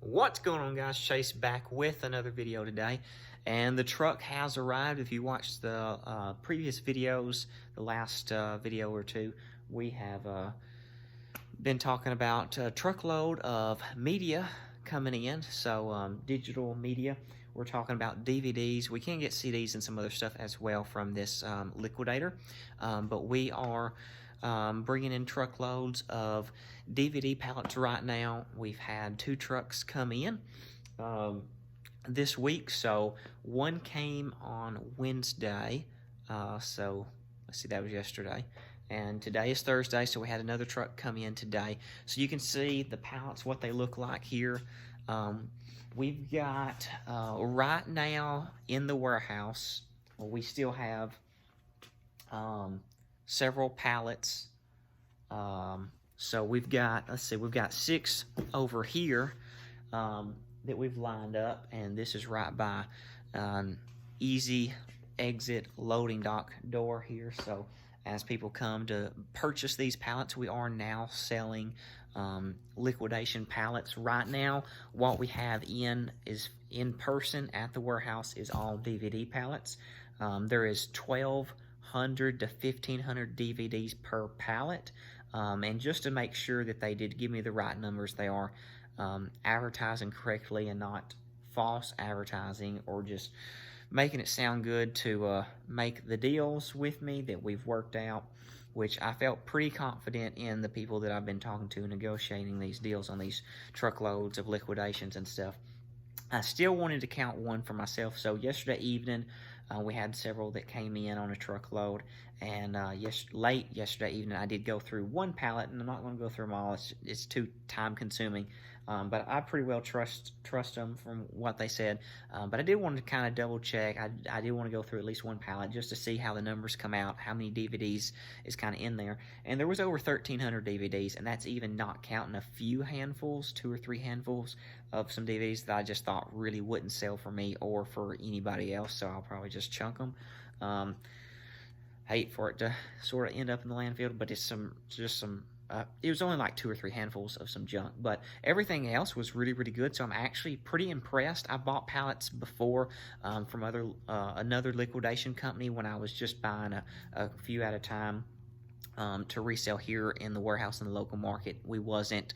What's going on, guys? Chase back with another video today, and the truck has arrived. If you watched the previous videos, the last video or two, we have been talking about a truckload of media coming in. So digital media, we're talking about DVDs. We can get CDs and some other stuff as well from this liquidator, but we are bringing in truckloads of DVD pallets right now. We've had 2 trucks come in this week. So one came on Wednesday. So let's see, that was yesterday. And today is Thursday, so we had another truck come in today. So you can see the pallets, what they look like here. We've got, right now in the warehouse, we still have several pallets. So we've got, let's see, we've got 6 over here that we've lined up, and this is right by easy exit loading dock door here. So as people come to purchase these pallets, we are now selling liquidation pallets. Right now, what we have in person at the warehouse is all DVD pallets. There is 1,200 to 1,500 DVDs per pallet. And just to make sure that they did give me the right numbers, they are advertising correctly and not false advertising or just making it sound good to make the deals with me that we've worked out, which I felt pretty confident in the people that I've been talking to negotiating these deals on these truckloads of liquidations and stuff. I still wanted to count one for myself, so yesterday evening we had several that came in on a truckload, and late yesterday evening I did go through one pallet, and I'm not going to go through them all. It's too time consuming, but I pretty well trust them from what they said. But I did want to kind of double check. I did want to go through at least one pallet just to see how the numbers come out, how many DVDs is kind of in there. And there was over 1,300 DVDs, and that's even not counting a few handfuls, 2 or 3 handfuls of some DVDs that I just thought really wouldn't sell for me or for anybody else, so I'll probably just chunk them. Hate for it to sort of end up in the landfill, but it's it was only like 2 or 3 handfuls of some junk, but everything else was really, really good, so I'm actually pretty impressed. I bought pallets before from another liquidation company when I was just buying a few at a time to resell here in the warehouse in the local market. We wasn't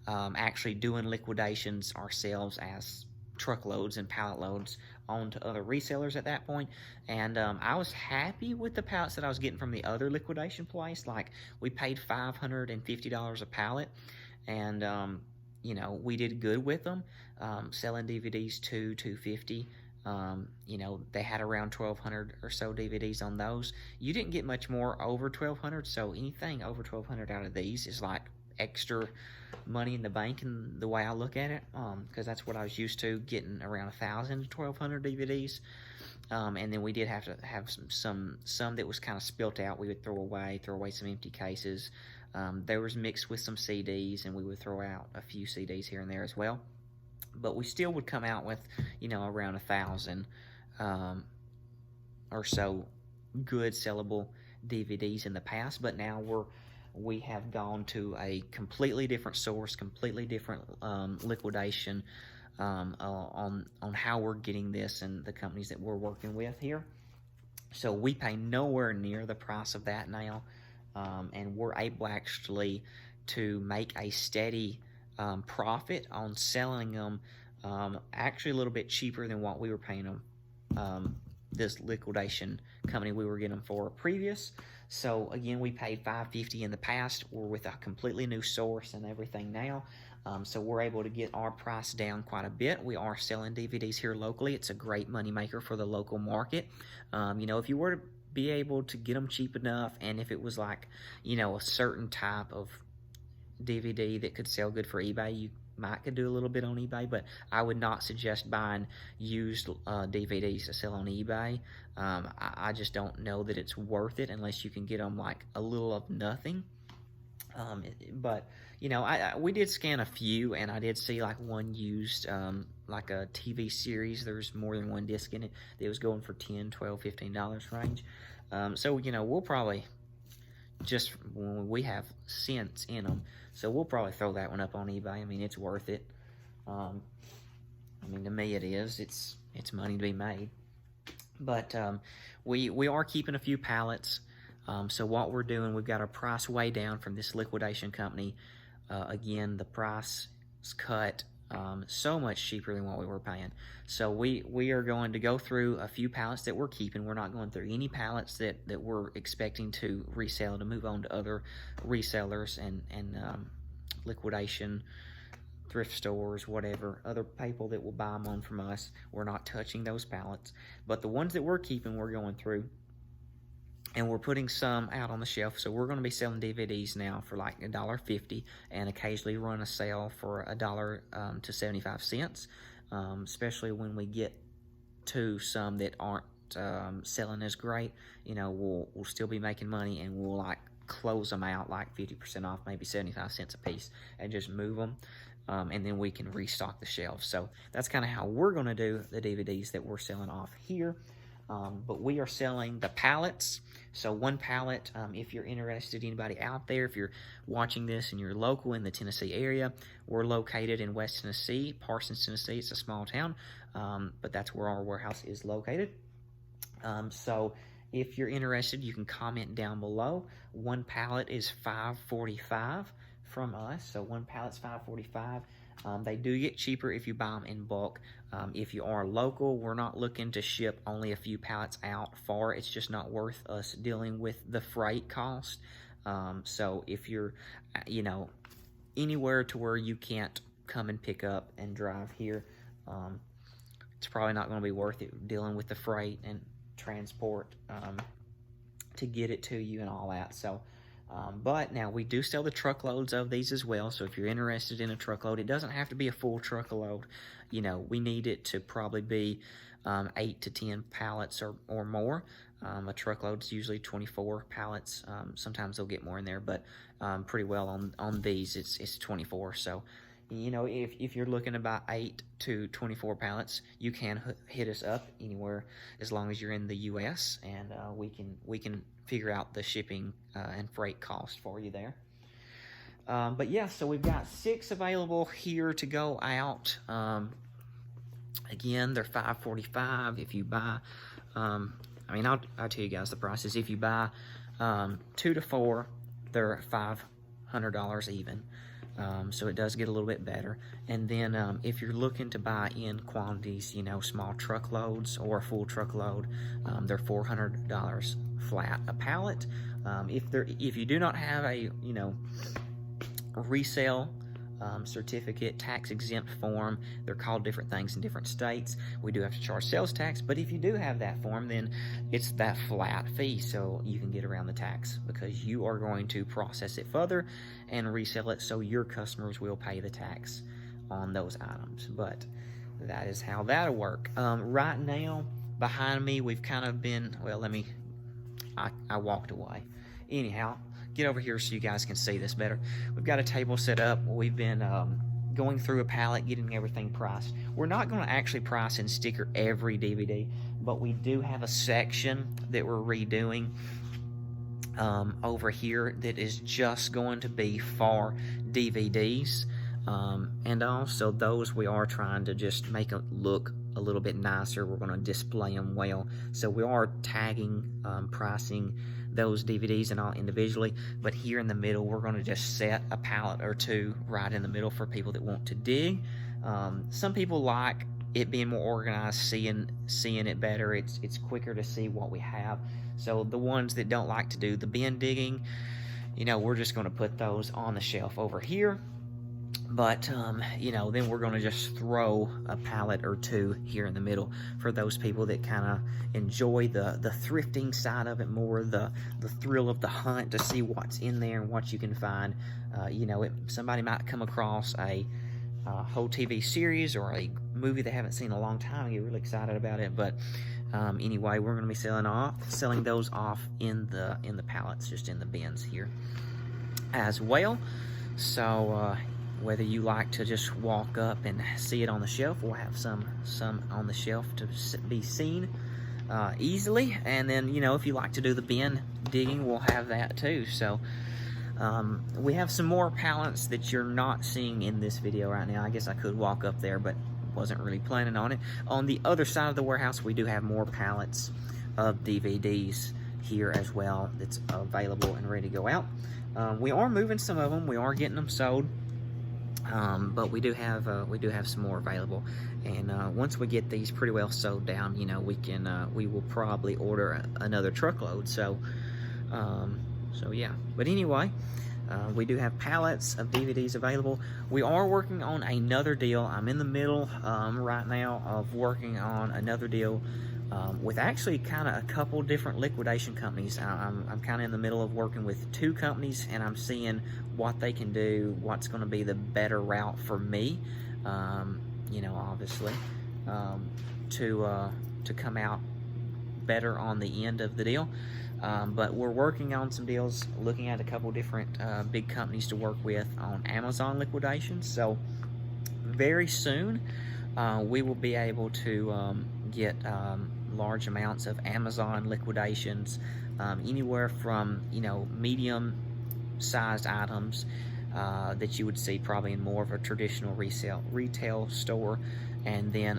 actually doing liquidations ourselves as truckloads and pallet loads on to other resellers at that point, and I was happy with the pallets that I was getting from the other liquidation place. Like, we paid $550 a pallet, and you know, we did good with them, selling DVDs to $250. You know, they had around 1,200 or so DVDs on those. You didn't get much more over 1,200, so anything over 1,200 out of these is like extra money in the bank, in the way I look at it, because that's what I was used to, getting around 1,000 to 1,200 DVDs. And then we did have to have some that was kind of spilt out. We would throw away some empty cases. There was mixed with some CDs, and we would throw out a few CDs here and there as well. But we still would come out with, you know, around 1,000 or so good sellable DVDs in the past. But now we have gone to a completely different source, completely different liquidation on how we're getting this and the companies that we're working with here. So we pay nowhere near the price of that now, and we're able actually to make a steady profit on selling them, actually a little bit cheaper than what we were paying them. This liquidation company we were getting them for previous. So again, we paid $550 in the past. We're with a completely new source and everything now, so we're able to get our price down quite a bit. We are selling DVDs here locally. It's a great money maker for the local market. You know, if you were to be able to get them cheap enough, and if it was like, you know, a certain type of DVD that could sell good for eBay, you could do a little bit on eBay, but I would not suggest buying used DVDs to sell on eBay. I just don't know that it's worth it unless you can get them like a little of nothing. But you know, we did scan a few, and I did see like one used, like a TV series. There's more than one disc in it. It was going for $10, $12, $15 range. So you know, we'll probably just when we have cents in them. So we'll probably throw that one up on eBay. I mean, it's worth it. I mean, to me it is. It's money to be made. But we are keeping a few pallets. So what we're doing, we've got our price way down from this liquidation company. Again, the price is cut so much cheaper than what we were paying. So we are going to go through a few pallets that we're keeping. We're not going through any pallets that we're expecting to resell, to move on to other resellers and liquidation, thrift stores, whatever, other people that will buy them on from us. We're not touching those pallets. But the ones that we're keeping, we're going through. And we're putting some out on the shelf. So we're going to be selling DVDs now for like $1.50 and occasionally run a sale for $1 to 75 cents, especially when we get to some that aren't selling as great. You know, we'll still be making money, and we'll like close them out like 50% off, maybe 75 cents a piece, and just move them. And then we can restock the shelves. So that's kind of how we're going to do the DVDs that we're selling off here. But we are selling the pallets. So one pallet, if you're interested, anybody out there, if you're watching this and you're local in the Tennessee area, we're located in West Tennessee, Parsons, Tennessee. It's a small town, but that's where our warehouse is located. So if you're interested, you can comment down below. One pallet is $5.45 from us. So one pallet's $5.45. They do get cheaper if you buy them in bulk. If you are local, we're not looking to ship only a few pallets out far. It's just not worth us dealing with the freight cost. So if you're, you know, anywhere to where you can't come and pick up and drive here, it's probably not going to be worth it dealing with the freight and transport to get it to you and all that. So but now we do sell the truckloads of these as well. So if you're interested in a truckload, it doesn't have to be a full truckload. You know, we need it to probably be 8 to 10 pallets or more. A truckload is usually 24 pallets. Sometimes they'll get more in there, but pretty well on these, it's 24. So, you know, if you're looking about 8 to 24 pallets, you can hit us up anywhere as long as you're in the U.S. and we can figure out the shipping and freight cost for you there. But yeah, so we've got 6 available here to go out. Again, they're $5.45 if you buy. I mean, I'll tell you guys the prices. If you buy 2 to 4, they're $500 even. So it does get a little bit better. And then if you're looking to buy in quantities, you know, small truckloads or a full truckload, they're $400 flat a pallet. If you do not have a, you know, resale certificate, tax exempt form, they're called different things in different states. We do have to charge sales tax, but if you do have that form, then it's that flat fee, so you can get around the tax because you are going to process it further and resell it, so your customers will pay the tax on those items. But that is how that'll work. Right now, behind me, we've kind of been, well, I walked away. Anyhow, get over here so you guys can see this better. We've got a table set up. We've been going through a pallet, getting everything priced. We're not going to actually price and sticker every DVD, but we do have a section that we're redoing over here that is just going to be for DVDs. And also those we are trying to just make it look a little bit nicer. We're going to display them well. So we are tagging, pricing those DVDs and all individually, but here in the middle we're going to just set a pallet or two right in the middle for people that want to dig. Some people like it being more organized, seeing it better. It's quicker to see what we have. So the ones that don't like to do the bin digging, you know, we're just going to put those on the shelf over here. But, you know, then we're going to just throw a pallet or two here in the middle for those people that kind of enjoy the thrifting side of it more, the thrill of the hunt to see what's in there and what you can find. You know, somebody might come across a whole TV series or a movie they haven't seen in a long time and get really excited about it. But anyway, we're going to be selling those off in the pallets, just in the bins here as well. So, whether you like to just walk up and see it on the shelf, we'll have some on the shelf to be seen easily. And then, you know, if you like to do the bin digging, we'll have that too. So We have some more pallets that you're not seeing in this video right now. I guess I could walk up there, but wasn't really planning on it. On the other side of the warehouse, we do have more pallets of DVDs here as well that's available and ready to go out. We are moving some of them. We are getting them sold. But we do have some more available, and once we get these pretty well sold down, you know, we will probably order another truckload. So yeah. But anyway, we do have pallets of DVDs available. We are working on another deal. I'm in the middle right now of working on another deal with actually kind of a couple different liquidation companies. I'm kind of in the middle of working with 2 companies, and I'm seeing what they can do, what's going to be the better route for me, you know, obviously, to come out better on the end of the deal. But we're working on some deals, looking at a couple different big companies to work with on Amazon liquidation. So very soon we will be able to get large amounts of Amazon liquidations, anywhere from, you know, medium sized items that you would see probably in more of a traditional retail store, and then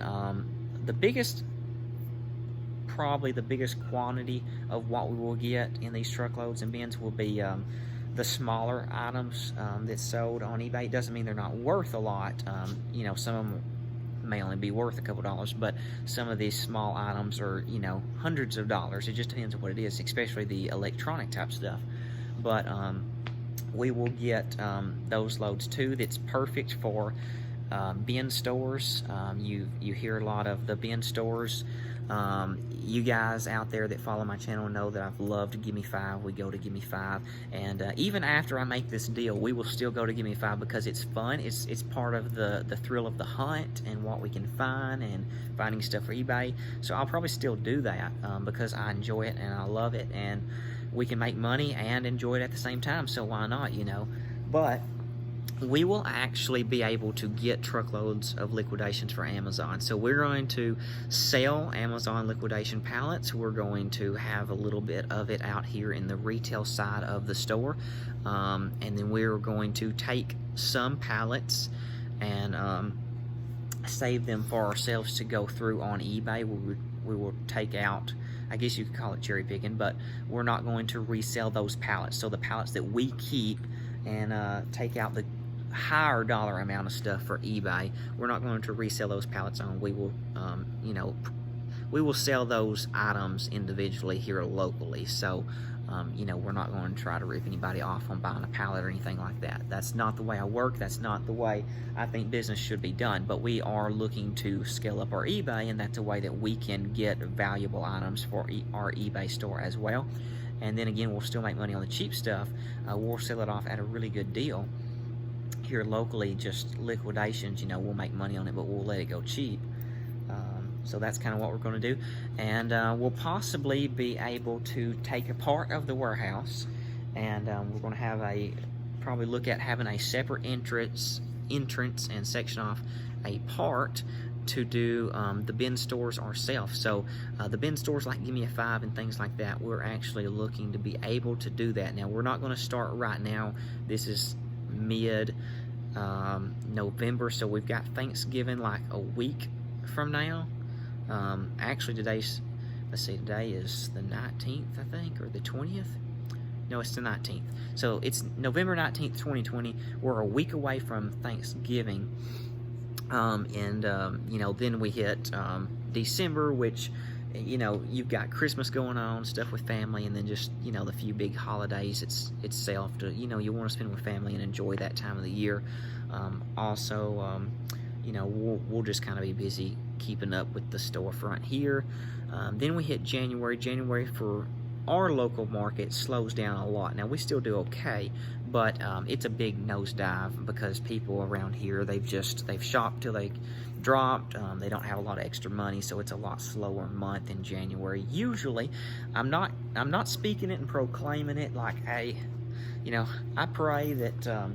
probably the biggest quantity of what we will get in these truckloads and bins will be the smaller items that's sold on eBay. It doesn't mean they're not worth a lot. You know, some of them may only be worth a couple dollars, but some of these small items are, you know, hundreds of dollars. It just depends on what it is, especially the electronic type stuff. But we will get those loads too. That's perfect for bin stores. You hear a lot of the bin stores. You guys out there that follow my channel know that I've loved Gimme 5. We go to Gimme 5, and even after I make this deal, we will still go to Gimme 5 because it's fun. It's part of the thrill of the hunt and what we can find and finding stuff for eBay. So I'll probably still do that because I enjoy it and I love it, and we can make money and enjoy it at the same time. So why not, you know? But we will actually be able to get truckloads of liquidations for Amazon. So we're going to sell Amazon liquidation pallets. We're going to have a little bit of it out here in the retail side of the store. And then we're going to take some pallets and save them for ourselves to go through on eBay. We will take out, I guess you could call it cherry picking, but we're not going to resell those pallets. So the pallets that we keep and take out the higher dollar amount of stuff for eBay, we're not going to resell those pallets on. We will, you know, we will sell those items individually here locally. So, you know, we're not going to try to rip anybody off on buying a pallet or anything like that. That's not the way I work. That's not the way I think business should be done. But we are looking to scale up our eBay, and that's a way that we can get valuable items for our eBay store as well. And then again, we'll still make money on the cheap stuff. We'll sell it off at a really good deal. Here locally, just liquidations, you know, we'll make money on it, but we'll let it go cheap. So that's kind of what we're going to do. And we'll possibly be able to take a part of the warehouse, and we're going to probably look at having a separate entrance and section off a part to do the bin stores ourselves. So the bin stores like Gimme 5 and things like that, we're actually looking to be able to do that. Now, we're not going to start right now. This is mid November, so we've got Thanksgiving like a week from now. Actually today is the 19th, I think, or the 20th. No, it's the 19th. So it's November 19th, 2020. We're a week away from Thanksgiving. You know, then we hit December, which, you know, you've got Christmas going on, stuff with family, and then just, you know, the few big holidays itself to, you know, you want to spend with family and enjoy that time of the year. Also, you know, we'll just kind of be busy keeping up with the storefront here. Then we hit January. January for our local market slows down a lot. Now, we still do okay, but it's a big nosedive because people around here, they've shopped till they dropped. They don't have a lot of extra money, so it's a lot slower month in January. Usually, I'm not speaking it and proclaiming it like, hey, you know, I pray that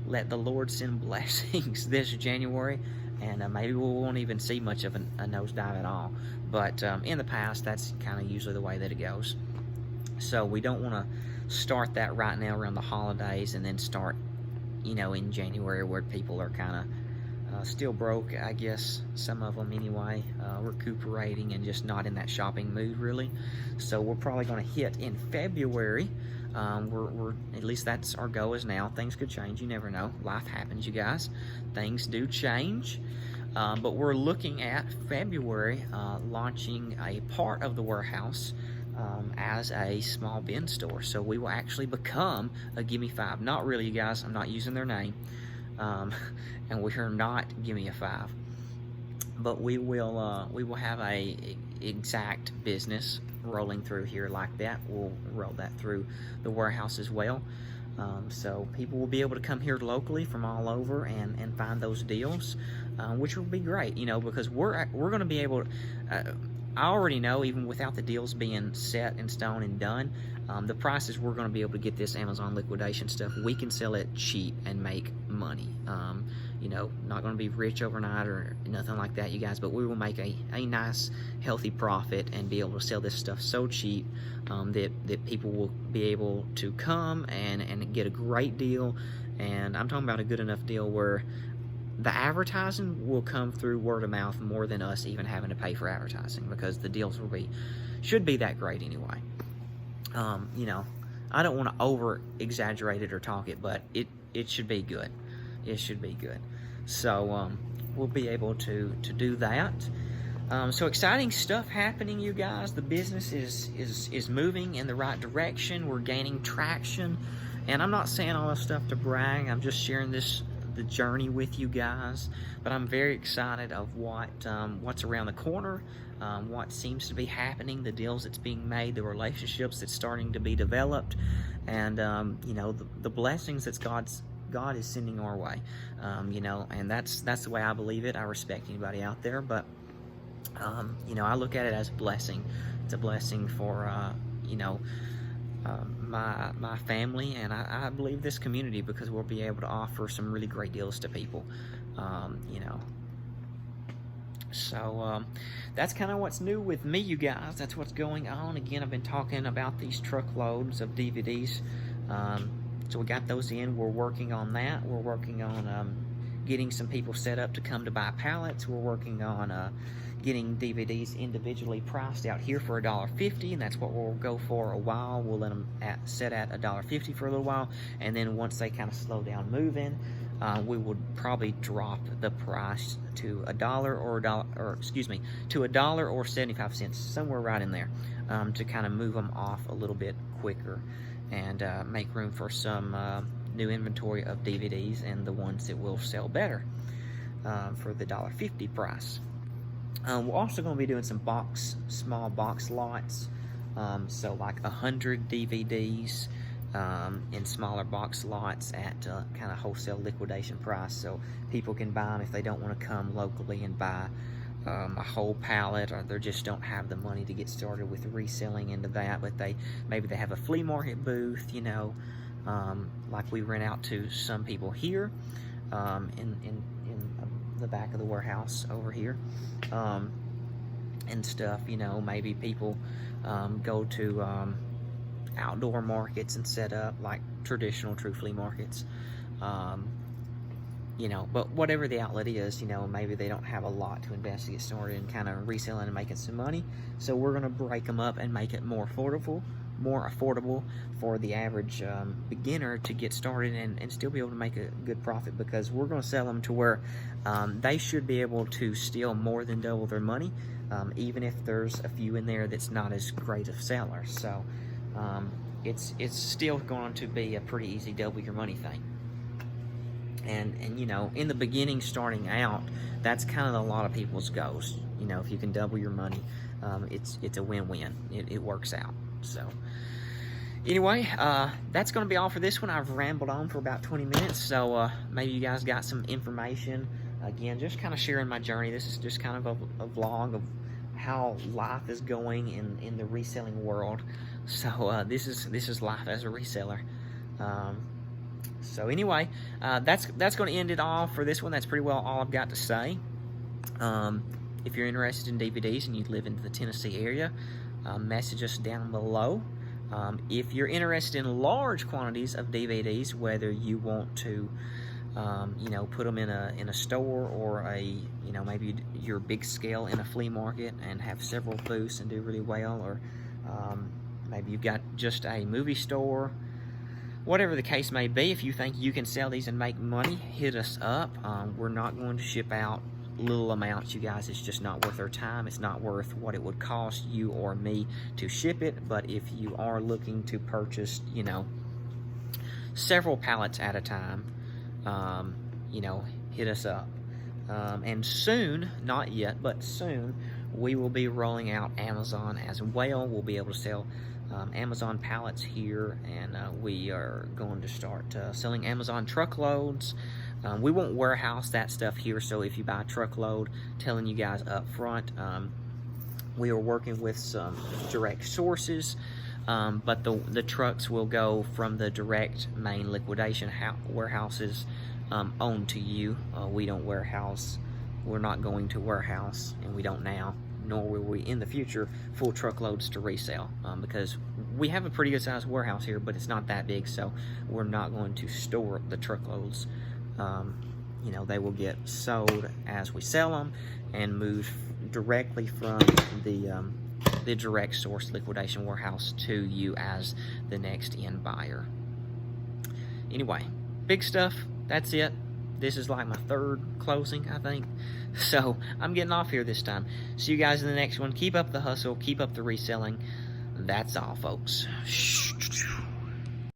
let the Lord send blessings this January, and maybe we won't even see much of a nosedive at all. But in the past, that's kind of usually the way that it goes. So we don't want to start that right now around the holidays, and then start, in January, where people are kind of still broke, I guess, some of them anyway, recuperating and just not in that shopping mood really. So we're probably going to hit in February. We're at least that's our goal is now. Things could change, you never know. Life happens, you guys. Things do change. But we're looking at February launching a part of the warehouse as a small bin store. So we will actually become a Gimme 5. Not really, you guys. I'm not using their name. And we are not Gimme a 5. But we will have a exact business rolling through here like that. We'll roll that through the warehouse as well. So people will be able to come here locally from all over and find those deals, which will be great, because we're going to be able to, I already know, even without the deals being set in stone and done, the prices we're going to be able to get this Amazon liquidation stuff, we can sell it cheap and make money. Not going to be rich overnight or nothing like that, you guys, but we will make a nice, healthy profit and be able to sell this stuff so cheap that people will be able to come and get a great deal. And I'm talking about a good enough deal where the advertising will come through word of mouth more than us even having to pay for advertising, because the deals should be that great anyway. I don't want to over exaggerate it or talk it, but it should be good. It should be good. So we'll be able to do that. So exciting stuff happening, you guys. The business is moving in the right direction. We're gaining traction, and I'm not saying all this stuff to brag. I'm just sharing the journey with you guys. But I'm very excited of what's around the corner, what seems to be happening, the deals that's being made, the relationships that's starting to be developed, and the blessings that God is sending our way. And that's the way I believe it. I respect anybody out there, but I look at it as a blessing. It's a blessing for my family, and I believe this community, because we'll be able to offer some really great deals to people. So that's kind of what's new with me, you guys. That's what's going on. Again, I've been talking about these truckloads of DVDs. So we got those in. We're working on that. We're working on getting some people set up to come to buy pallets. We're working on getting DVDs individually priced out here for $1.50, and that's what we'll go for a while. We'll let them set at $1.50 for a little while, and then once they kind of slow down moving, we would probably drop the price to to $1 or 75 cents, somewhere right in there, to kind of move them off a little bit quicker and make room for some new inventory of DVDs and the ones that will sell better for the $1.50 price. We're also going to be doing some small box lots, so like 100 DVDs in smaller box lots at kind of wholesale liquidation price, so people can buy them if they don't want to come locally and buy a whole pallet, or they just don't have the money to get started with reselling into that, but maybe they have a flea market booth, like we rent out to some people here in the back of the warehouse over here, and stuff. Maybe people go to outdoor markets and set up like traditional true flea markets, but whatever the outlet is, maybe they don't have a lot to invest to get started in kind of reselling and making some money. So we're going to break them up and make it more affordable for the average beginner to get started and still be able to make a good profit, because we're going to sell them to where they should be able to steal more than double their money, even if there's a few in there that's not as great of sellers. So it's still going to be a pretty easy double your money thing. And in the beginning, starting out, that's kind of a lot of people's goals. If you can double your money, it's a win-win. It works out. So anyway, that's going to be all for this one. I've rambled on for about 20 minutes, so maybe you guys got some information. Again, just kind of sharing my journey. This is just kind of a vlog of how life is going in the reselling world. So this is life as a reseller. So anyway, that's going to end it all for this one. That's pretty well all I've got to say. If you're interested in DVDs and you live in the Tennessee area, message us down below. If you're interested in large quantities of DVDs, whether you want to put them in a store, or maybe you're big scale in a flea market and have several booths and do really well, or maybe you've got just a movie store. Whatever the case may be, if you think you can sell these and make money, hit us up. We're not going to ship out little amounts, you guys. It's just not worth our time. It's not worth what it would cost you or me to ship it. But if you are looking to purchase, several pallets at a time, hit us up. And soon, not yet, but soon, we will be rolling out Amazon as well. We'll be able to sell Amazon pallets here, and we are going to start selling Amazon truckloads. We won't warehouse that stuff here, so if you buy a truckload, telling you guys up front, we are working with some direct sources, but the trucks will go from the direct main liquidation warehouses on to you. We don't warehouse. We're not going to warehouse, and we don't now, nor will we in the future, full truckloads to resell, because we have a pretty good sized warehouse here, but it's not that big, so we're not going to store the truckloads. They will get sold as we sell them and moved directly from the direct source liquidation warehouse to you as the next end buyer. Anyway, big stuff. That's it. This is like my third closing, I think. So I'm getting off here this time. See you guys in the next one. Keep up the hustle. Keep up the reselling. That's all, folks.